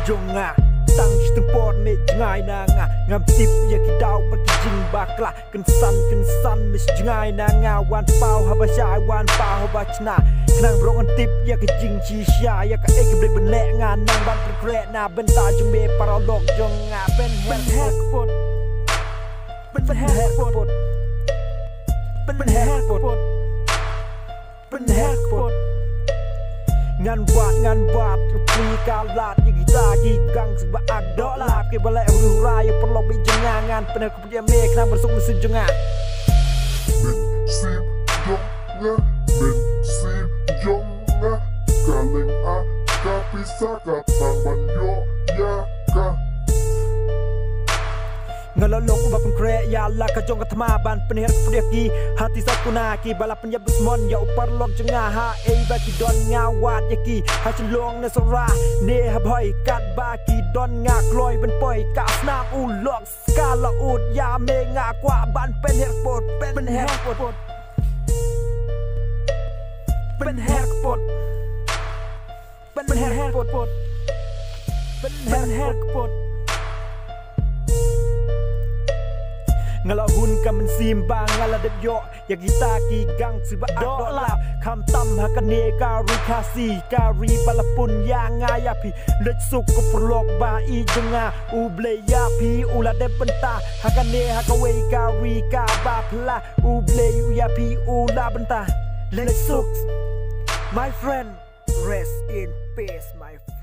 jonga tang tempor me jengai nanga ngam tip ya kidau berkejing bakla kensan mis jengai nanga wan pau habasya wan pau habachna kenang brongan tip ya kejing cisya ya ka ek bre benek nganang ban perkrek na benta jumbe paralog jonga ben herpot ben herpot ben herpot ngan buat pri kalat ni kita gigang sebab agdok lah ke balai huru raya perlu bijangan penuh kemudian me kenang bersuk mesin jengat ben sip jonga kaleng a kapisa katang banyo ya ka ngalolong ubah pengkrek ya Allah kajong ketemaban penihar kepudiaki hati sakunaki balap penyabus mon ya upar log jengah ha baki don ngawat yaki ha celong na sorah ne habhoi kat baki don ngakloy ben poi ka snap ulok skala ud ya me ngakwa ban penihar pot penihar pot penihar pot penihar pot penihar pot ngalau hun kam simbang ngala dep yo ya kita ki gang sebab adok lap kam tam hakane kari kasi kari balapun ya ngayapi lek suk ko perlok ba i jenga uble ya pi ula dep benta hakane hakawe kari ka ba pla uble ya pi ula benta lek suk my friend rest in peace my friend.